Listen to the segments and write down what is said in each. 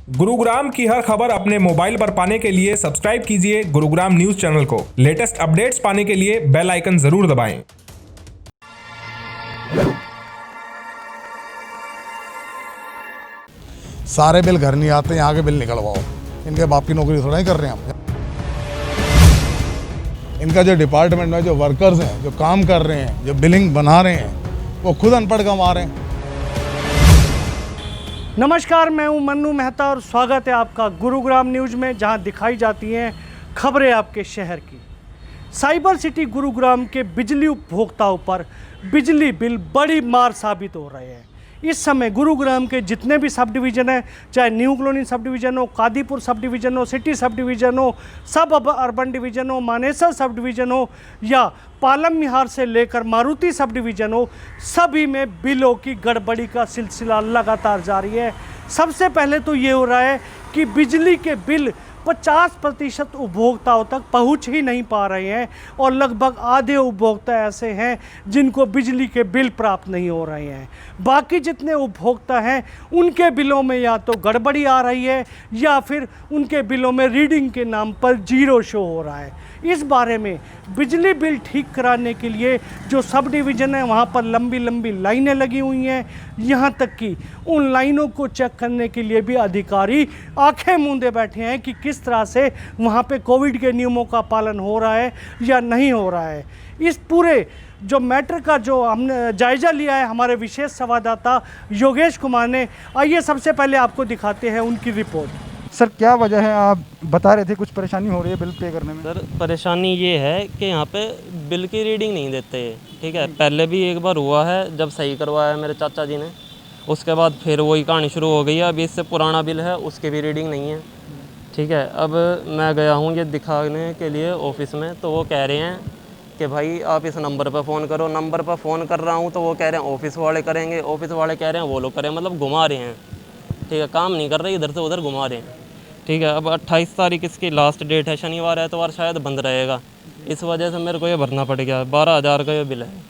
गुरुग्राम की हर खबर अपने मोबाइल पर पाने के लिए सब्सक्राइब कीजिए गुरुग्राम न्यूज चैनल को। लेटेस्ट अपडेट्स पाने के लिए बेल आइकन जरूर दबाएं। सारे बिल घर नहीं आते, यहाँ के बिल निकलवाओ। इनके बाप की नौकरी थोड़ा ही कर रहे हैं हम। इनका जो डिपार्टमेंट में जो वर्कर्स हैं, जो काम कर रहे हैं, जो बिलिंग बना रहे हैं, वो खुद अनपढ़ कमा रहे हैं। नमस्कार, मैं हूं मन्नू मेहता और स्वागत है आपका गुरुग्राम न्यूज़ में, जहां दिखाई जाती हैं खबरें आपके शहर की। साइबर सिटी गुरुग्राम के बिजली उपभोक्ताओं पर बिजली बिल बड़ी मार साबित हो रहे हैं। इस समय गुरुग्राम के जितने भी सब डिवीज़न हैं, चाहे न्यू कॉलोनी सब डिवीज़न हो, कादीपुर सब डिवीज़न हो, सिटी सब डिवीज़न हो, सब अर्बन डिवीज़न हो, मानेसर सब डिवीज़न हो या पालम मिहार से लेकर मारुति सब डिवीज़न हो, सभी में बिलों की गड़बड़ी का सिलसिला लगातार जारी है। सबसे पहले तो ये हो रहा है कि बिजली के बिल 50% उपभोक्ताओं तक पहुंच ही नहीं पा रहे हैं और लगभग आधे उपभोक्ता ऐसे हैं जिनको बिजली के बिल प्राप्त नहीं हो रहे हैं। बाकी जितने उपभोक्ता हैं उनके बिलों में या तो गड़बड़ी आ रही है या फिर उनके बिलों में रीडिंग के नाम पर जीरो शो हो रहा है। इस बारे में बिजली बिल ठीक कराने के लिए जो सब डिवीज़न है वहाँ पर लंबी लंबी लाइनें लगी हुई हैं। यहाँ तक कि उन लाइनों को चेक करने के लिए भी अधिकारी आंखें मूंदे बैठे हैं कि किस तरह से वहाँ पे कोविड के नियमों का पालन हो रहा है या नहीं हो रहा है। इस पूरे जो मैटर का जो हमने जायज़ा लिया है हमारे विशेष संवाददाता योगेश कुमार ने, आइए सबसे पहले आपको दिखाते हैं उनकी रिपोर्ट। सर, क्या वजह है? आप बता रहे थे कुछ परेशानी हो रही है बिल पे करने में। सर, परेशानी ये है कि यहाँ पे बिल की रीडिंग नहीं देते, ठीक है। पहले भी एक बार हुआ है जब सही करवाया मेरे चाचा जी ने, उसके बाद फिर वही कहानी शुरू हो गई है। अभी इससे पुराना बिल है, उसकी भी रीडिंग नहीं है, ठीक है। अब मैं गया हूँ ये दिखाने के लिए ऑफिस में, तो वो कह रहे हैं कि भाई आप इस नंबर पर फ़ोन करो। नंबर पर फ़ोन कर रहा हूँ तो वो कह रहे हैं ऑफिस वाले करेंगे, ऑफिस वाले कह रहे हैं वो लोग करें, मतलब घुमा रहे हैं, ठीक है। काम नहीं कर रहे, इधर से उधर घुमा रहे हैं, ठीक है। अब 28 तारीख इसकी लास्ट डेट है, शनिवार एतवार शायद बंद रहेगा। इस वजह से मेरे को ये भरना पड़ गया। 12,000 का ये बिल है।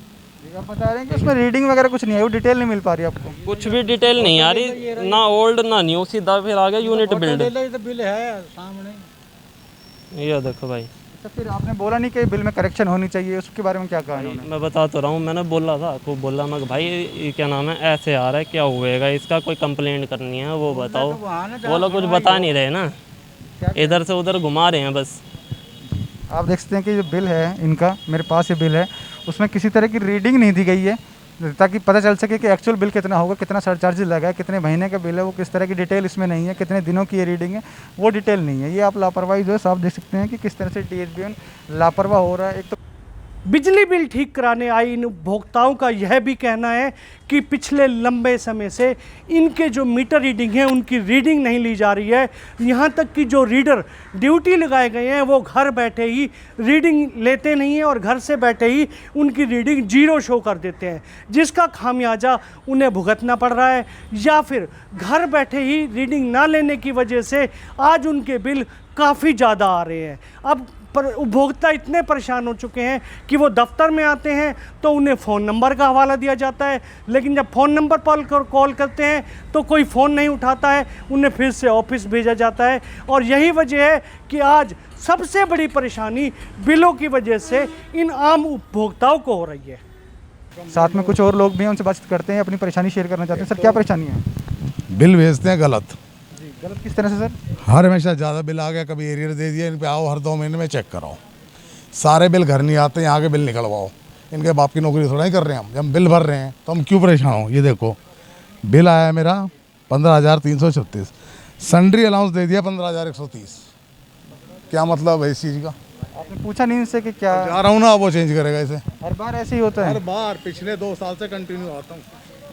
आप बता रहे हैं कि उसमें रीडिंग वगैरह कुछ नहीं है, वो डिटेल नहीं मिल पा रही आपको? कुछ भी डिटेल नहीं आ रही, ना ओल्ड ना न्यू, सीधा फिर आ गया यूनिट बिल्ड। बिल है सामने, ये देखो भाई। तो फिर आपने बोला नहीं कि बिल में करेक्शन होनी चाहिए, उसके बारे में क्या कहा इन्होंने? मैं बता तो रहा हूँ, मैंने बोला था, खूब बोला मैं भाई ये क्या नाम है, ऐसे आ रहा है, क्या हुएगा, इसका कोई कंप्लेंट करनी है वो बताओ। वो लोग कुछ बता नहीं रहे ना, इधर से उधर घुमा रहे हैं बस। आप देख सकते हैं कि जो बिल है इनका, मेरे पास ये बिल है, उसमें किसी तरह की रीडिंग नहीं दी गई है ताकि पता चल सके कि एक्चुअल बिल कितना होगा, कितना सरचार्ज लगा है, कितने महीने का बिल है, वो किस तरह की डिटेल इसमें नहीं है, कितने दिनों की ये रीडिंग है, वो डिटेल नहीं है। ये आप लापरवाही जो है साफ देख सकते हैं कि किस तरह से DSBN लापरवाह हो रहा है। एक तो बिजली बिल ठीक कराने आई इन उपभोक्ताओं का यह भी कहना है कि पिछले लंबे समय से इनके जो मीटर रीडिंग है उनकी रीडिंग नहीं ली जा रही है। यहाँ तक कि जो रीडर ड्यूटी लगाए गए हैं वो घर बैठे ही रीडिंग लेते नहीं हैं और घर से बैठे ही उनकी रीडिंग जीरो शो कर देते हैं, जिसका खामियाजा उन्हें भुगतना पड़ रहा है। या फिर घर बैठे ही रीडिंग ना लेने की वजह से आज उनके बिल काफ़ी ज़्यादा आ रहे हैं। अब पर उपभोक्ता इतने परेशान हो चुके हैं कि वो दफ्तर में आते हैं तो उन्हें फ़ोन नंबर का हवाला दिया जाता है, लेकिन जब फ़ोन नंबर पर कॉल करते हैं तो कोई फ़ोन नहीं उठाता है, उन्हें फिर से ऑफिस भेजा जाता है। और यही वजह है कि आज सबसे बड़ी परेशानी बिलों की वजह से इन आम उपभोक्ताओं को हो रही है। साथ में कुछ और लोग भी हैं, उनसे बातचीत करते हैं, अपनी परेशानी शेयर करना चाहते हैं। सर, क्या परेशानी है? बिल भेजते हैं गलत। गलत किस तरह से सर? हर हमेशा ज़्यादा बिल आ गया, कभी एरियर दे दिया, इन पे आओ हर 2 महीने में चेक कराओ। सारे बिल घर नहीं आते, यहाँ के बिल निकलवाओ। इनके बाप की नौकरी थोड़ा ही कर रहे हैं हम। जब बिल भर रहे हैं तो हम क्यों परेशान हो? ये देखो बिल आया है मेरा 15,336, सन्ड्री अलाउंस दे दिया 15,130। क्या मतलब है इस चीज़ का? आपने पूछा नहीं इनसे कि क्या? जा रहा हूँ ना, वो चेंज करेगा इसे। हर बार ऐसे ही होता है? हर बार पिछले 2 साल से कंटिन्यू आता हूँ।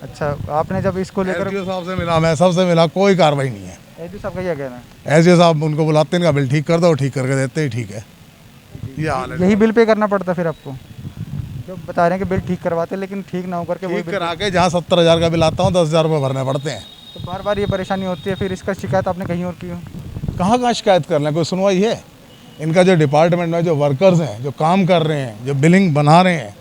अच्छा, आपने जब इसको लेकर एसडीओ साहब से मिला, मैं सबसे मिला, कोई कार्रवाई नहीं है। एसडीओ साहब का क्या कहना है? एसडीओ साहब उनको बुलाते हैं, इनका बिल ठीक कर दो, ठीक करके देते ही ठीक है। ये हाल है। यही बिल पे करना पड़ता फिर आपको? जो बता रहे हैं कि बिल ठीक करवाते लेकिन ठीक ना होकर के वही ठीक करा के जहाँ 70,000 का बिल आता हूँ 10,000 रुपये भरने पड़ते हैं। तो बार बार ये परेशानी होती है, फिर इसका शिकायत आपने कहीं और की हो? कहाँ शिकायत कर लें, कोई सुनवाई है? इनका जो डिपार्टमेंट में जो वर्कर्स हैं, जो काम कर रहे हैं, जो बिलिंग बना रहे हैं,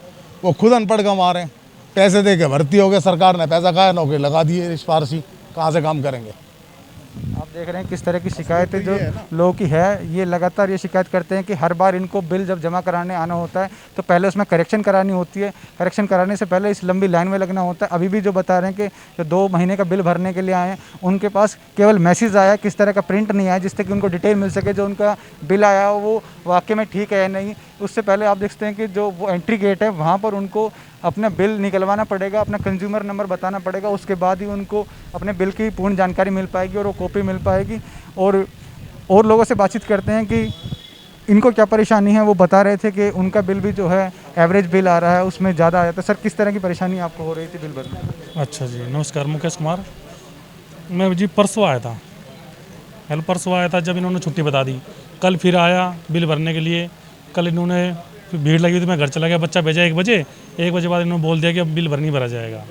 वो खुद अनपढ़ कमा रहे हैं। पैसे दे के भर्ती हो गए, सरकार ने पैसा खाया, नौकरी लगा दी है, सिफारशी कहाँ से काम करेंगे? आप देख रहे हैं किस तरह की शिकायतें जो लोगों की है। ये लगातार ये शिकायत करते हैं कि हर बार इनको बिल जब जमा कराने आना होता है तो पहले उसमें करेक्शन करानी होती है, करेक्शन कराने से पहले इस लंबी लाइन में लगना होता है। अभी भी जो बता रहे हैं कि जो 2 महीने का बिल भरने के लिए आए हैं उनके पास केवल मैसेज आया, किस तरह का प्रिंट नहीं आया जिससे कि उनको डिटेल मिल सके जो उनका बिल आया वो वाकई में ठीक है या नहीं। उससे पहले आप देखते हैं कि जो वो एंट्री गेट है वहाँ पर उनको अपना बिल निकलवाना पड़ेगा, अपना कंज्यूमर नंबर बताना पड़ेगा, उसके बाद ही उनको अपने बिल की पूर्ण जानकारी मिल पाएगी और वो कॉपी मिल पाएगी। और लोगों से बातचीत करते हैं कि इनको क्या परेशानी है। वो बता रहे थे कि उनका बिल भी जो है एवरेज बिल आ रहा है, उसमें ज़्यादा आ जाता है। सर किस तरह की परेशानी आपको हो रही थी बिल भरने में? अच्छा जी, नमस्कार, मुकेश कुमार। मैं जी परसों आया था, परसों आया था जब इन्होंने छुट्टी बता दी। कल फिर आया बिल भरने के लिए। कल इन्होंने भीड़ लगी थी, मैं घर चला गया, बच्चा भेजा 1 बजे। 1 बजे बाद इन्होंने बोल दिया कि अब बिल भर नहीं भरा जाएगा।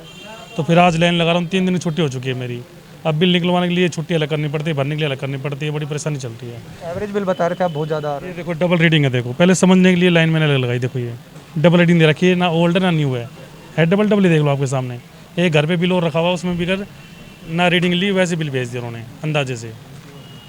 तो फिर आज लाइन लगा रहा हूँ, 3 दिन की छुट्टी हो चुकी है मेरी। अब बिल निकलवाने के लिए छुट्टी अलग करनी पड़ती है, भरने के लिए अलग करनी पड़ती है, बड़ी परेशानी चलती है। एवरेज बिल बता रहे थे आप बहुत ज़्यादा आ रहा ये देखो डबल रीडिंग है, देखो पहले समझने के लिए लाइन मैंने अलग लगाई। देखो ये डबल रीडिंग दे रखी है, ना ओल्ड है ना न्यू है डबल डबल ही देख लो आपके सामने। एक घर पे बिल और रखा हुआ, उसमें भी कर ना रीडिंग ली, वैसे बिल भेज दिया उन्होंने अंदाजे से।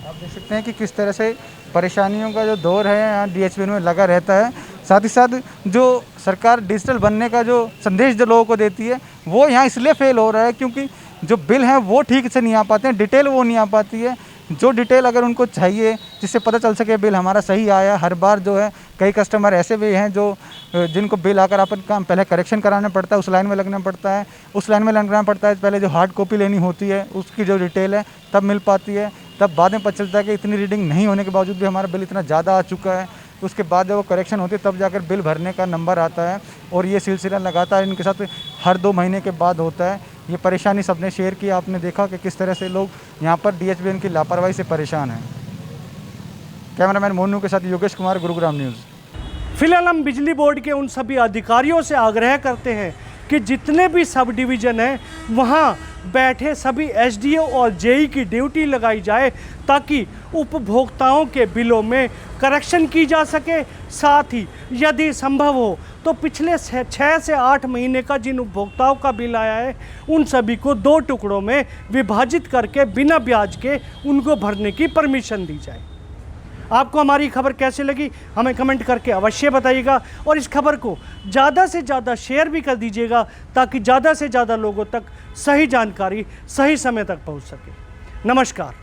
आप देख सकते हैं कि किस तरह से परेशानियों का जो दौर है यहाँ DHBN में लगा रहता है। साथ ही साथ जो सरकार डिजिटल बनने का जो संदेश जो लोगों को देती है वो यहाँ इसलिए फेल हो रहा है क्योंकि जो बिल हैं वो ठीक से नहीं आ पाते हैं, डिटेल वो नहीं आ पाती है। जो डिटेल अगर उनको चाहिए जिससे पता चल सके बिल हमारा सही आया। हर बार जो है कई कस्टमर ऐसे भी हैं जो जिनको बिल आकर अपन काम पहले करेक्शन कराना पड़ता है, उस लाइन में लगना पड़ता है, उस लाइन में लगना पड़ता है, पहले जो हार्ड कॉपी लेनी होती है उसकी जो डिटेल है तब मिल पाती है। तब बाद में पता चलता है कि इतनी रीडिंग नहीं होने के बावजूद भी हमारा बिल इतना ज़्यादा आ चुका है। उसके बाद जब वो करेक्शन होती है तब जाकर बिल भरने का नंबर आता है। और ये सिलसिला लगातार इनके साथ हर 2 महीने के बाद होता है। ये परेशानी सबने शेयर की, आपने देखा कि किस तरह से लोग यहाँ पर DHBN की लापरवाही से परेशान हैं। कैमरामैन मोनू के साथ योगेश कुमार, गुरुग्राम न्यूज़। फिलहाल हम बिजली बोर्ड के उन सभी अधिकारियों से आग्रह करते हैं कि जितने भी सब डिवीज़न हैं वहाँ बैठे सभी SDO और JE की ड्यूटी लगाई जाए ताकि उपभोक्ताओं के बिलों में करेक्शन की जा सके। साथ ही यदि संभव हो तो पिछले 6 से 8 महीने का जिन उपभोक्ताओं का बिल आया है उन सभी को 2 टुकड़ों में विभाजित करके बिना ब्याज के उनको भरने की परमिशन दी जाए। आपको हमारी खबर कैसे लगी हमें कमेंट करके अवश्य बताइएगा और इस खबर को ज़्यादा से ज़्यादा शेयर भी कर दीजिएगा ताकि ज़्यादा से ज़्यादा लोगों तक सही जानकारी सही समय तक पहुंच सके। नमस्कार।